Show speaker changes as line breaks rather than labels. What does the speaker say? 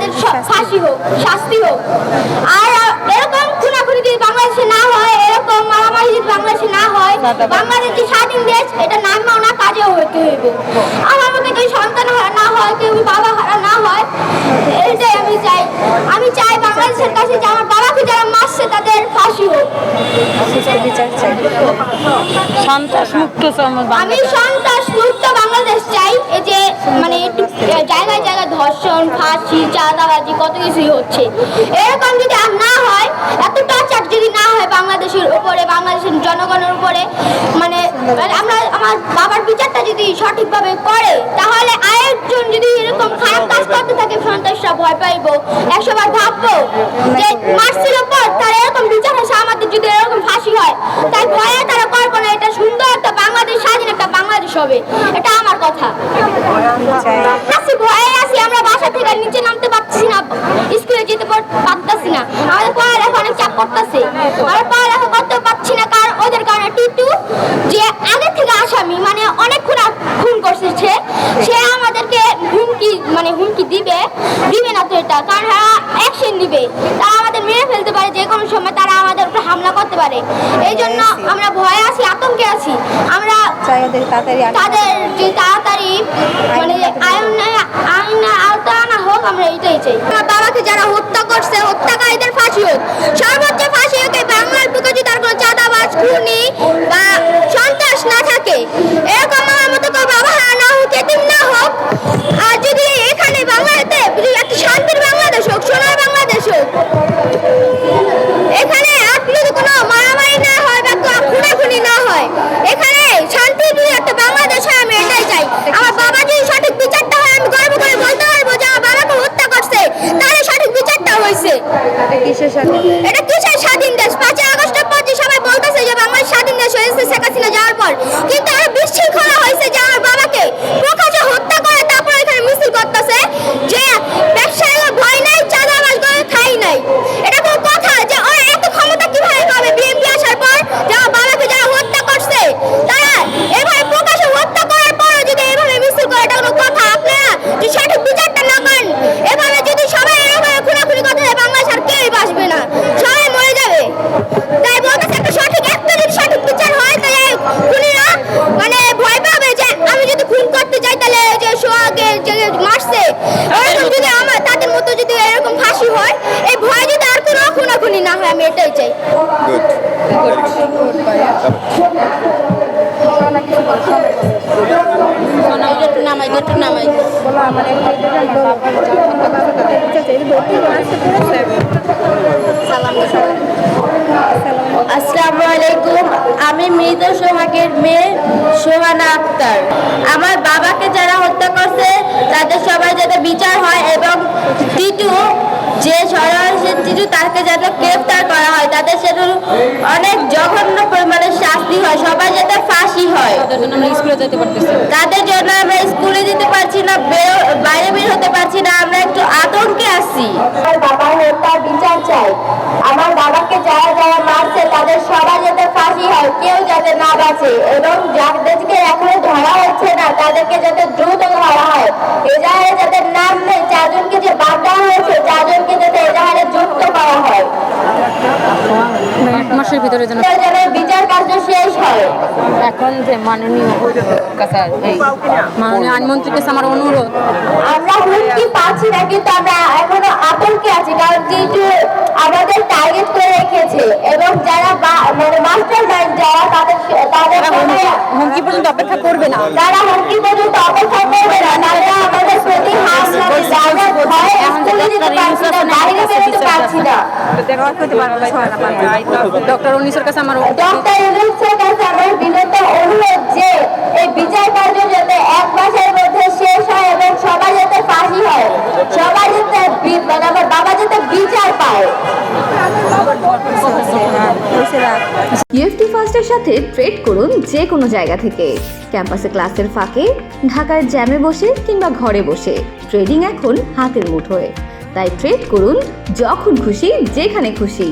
তাদের ফাঁসি হোক, শাস্তি হোক। আর এরকম খুনাখুনি যদি বাংলাদেশে না হয়, এরকম মারামারি যদি বাংলাদেশে না হয়, বাংলাদেশ যে স্বাধীন দেশ এটা নামেও না কাজেও হইতে হইব। আমার মতো কেউ সন্তান হারা না হয়, কেউ বাবা হারা না হয়, এটাই আমি চাই। আমি চাই বাংলাদেশের কাছে যে আমার বাবাকে যারা মারছে তাদের ফাঁসি হোক। আমি সন্ত্রাস মুক্ত বাংলাদেশ চাই। এই যে মানে জায়গায় জায়গায় ধর্ষণ, ফাঁসি, চাঁদাবাজি কত কিছুই হচ্ছে, এরকম যদি আর না হয়, এত টর্চার যদি না হয় বাংলাদেশের উপরে, বাংলাদেশের জনগণের উপরে, মানে আমরা আমার বাবার বিচারটা যদি সঠিকভাবে করে, তাহলে আরেকজন যদি এরকম খারাপ কাজ করতে থাকে সন্ত্রাসরা ভয় পাইবো, 100 বার ভাববো যে মারছিল পর তার এরকম বিচার আসে, আমাদের যদি এরকম ফাঁসি হয় তাই ভয়ে তারা করবো না। এটা সুন্দর একটা বাংলাদেশ, স্বাধীন একটা বাংলাদেশ হবে, এটা আমার কথা। ভয়ে আছি, আমরা বাসা থেকে নিচে নামতে পারছি না, স্কুলে যেতে পারতেছি না, আমাদের পড়ালেখা অনেক চাপ করতেছে, আমরা পড়ালেখা করতে পারছি না। কারণ ওদের কারণে টিটু যে আগে থেকে আসামি, মানে অনেক খুন করছে, সে আমাদেরকে হুমকি দিবে না তো, এটা কারণ অ্যাকশন দিবে, তারা আমাদের মেরে ফেলতে পারে, যে কোনো সময় তারা আমাদের উপরে হামলা করতে পারে। এই জন্য আমরা ভয়ে আছি, আতঙ্কে আছি। আমরা তাদের যে তাড়াতাড়ি মানে আইনের আওতায় আনা হোক, আমরা এটাই চাই। আমার বাবাকে যারা হত্যা করছে, হত্যাকারীদের ফাঁসি হোক, সর্বোচ্চ ফাঁসি হোক। বাংলার বুকে যদি তার কোনো চাঁদাবাজ, খুনি বা সন্ত্রাস না থাকে, এরকম আমার মতো কেউ বাবা না হোক, এতিম না হোক। আর যদি এখানে বাংলাতে একটা শান্তির বাংলাদেশ হোক, সোনার বাংলাদেশ হোক, এখানে যদি কোনো মারামারি না হয় বা খুনাখুনি না হয়, এখানে শান্তি যদি একটা বাংলাদেশ হয়, আমি এটাই চাই। আমার বাবা যদি সঠিক বিচারটা হয়, আমি গর্ব করে বলতে পারবো যে আমার বাবাকে হত্যা করছে, তাহলে সঠিক বিচারটা হয়েছে। এটা কিসের স্বাধীন দেশ? 5ই আগস্টের পর যে সবাই বলতেছে যে বাংলাদেশ স্বাধীন দেশ হয়েছে শেখ হাসিনা যাওয়ার পর, কিন্তু আর বিশৃঙ্খলা হয়েছে যে আমার বাবাকে প্রকাশ্যে হত্যা করে তারপর এখানে মিছিল করতেছে যে ব্যবসায়ীরা ভয় নাই, চাঁদাবাজ করে খাই নাই। এটা কোনো কথা? যে ওরা এত ক্ষমতা কিভাবে পাবে বিএনপি আসার পর, যে আমার বাবাকে যারা হত্যা করছে তারা এভাবে প্রকাশ্যে হত্যা করার পর যদি এভাবে মিছিল করে, এটা কোনো কথা? আপনারা যে সঠিক বিচারটা না করেন, এভাবে যদি সবাই এভাবে খুনাখুনি করতে যায়, বাংলাদেশ আর কেউই বাঁচবে না, সবাই মরে যাবে। তাই বলতেছে একটা যদি সঠিক বিচার হয়, তাহলে খুনিরা মানে ভয় পাবে যে আমি যদি খুন করতে যাই তাহলে যে সোহাগে যে মারছে, এরকম যদি আমার তাদের মতো যদি এরকম ফাঁসি হয়, এই ভয় যদি আর কোনো খুনাখুনি না হয়, আমি এটাই চাই।
আসসালামু আলাইকুম, আমি মৃত সোহাগের মেয়ে সোহানা আক্তার। আমার বাবাকে যারা হত্যা করছে তাদের সবাই যাতে বিচার হয়, এবং টিটু যে ষড়যন্ত্র টিটু তাকে যাতে গ্রেফতার করা হয়, তাদের সেটা অনেক জঘন্য পরিমাণে শাস্তি হয়, সবাই যাতে ফাঁসি হয়। তাদের জন্য আমরা স্কুলে যেতে পারছি না, বাইরে বের হতে পারছি না, আমরা একটু আতঙ্কে আছি। আমার বাবার হত্যার বিচার চাই। আমার বাবাকে যারা মারছে তাদের সবাই যাতে ফাঁসি হয়, কেউ যাতে না বাঁচে, এবং যাদেরকে এখনো ধরা হচ্ছে না তাদেরকে যাতে দ্রুত ধরা হয়। এজাহারে যাদের নাম নেই, 4 জনকে যে বাদ দেওয়া হয়েছে, 4 জনকে যাতে এজাহারে যুক্ত করা হয়।
1 মাসের ভিতরে যেন
বিচার কার্য শেষ হয়।
এখন যে মাননীয় আইনমন্ত্রীর কাছে আমার অনুরোধ,
আমরা হুমকি পাচ্ছি না, কিন্তু আমরা এখনো আতঙ্কে আছি, কারণ যেহেতু আমাদের টার্গেট করে রেখেছে, এবং যারা মানে মাস্টার মাইন্ড যারা তাদের
হুমকি পর্যন্ত অপেক্ষা করবে না,
তারা হুমকি পর্যন্ত অপেক্ষা করবে না, তারা আমাদের প্রতি
ডক্টর ইউনূসের কাছে আমার
বিনীত অনুরোধ যে এই বিচার কার্য যাতে 1 মাসের মধ্যে শেষ হয়, এবং সবাই যাতে ফাঁসি হয়, সবাই যাতে মানে আমার বাবা যাতে বিচার পায়।
ইউএফটি ফার্স্টের সাথে ট্রেড করুন যে কোনো জায়গা থেকে, ক্যাম্পাসে ক্লাসের ফাঁকে, ঢাকার জ্যামে বসে কিংবা ঘরে বসে। ট্রেডিং এখন হাতের মুঠোয়, তাই ট্রেড করুন যখন খুশি, যেখানে খুশি।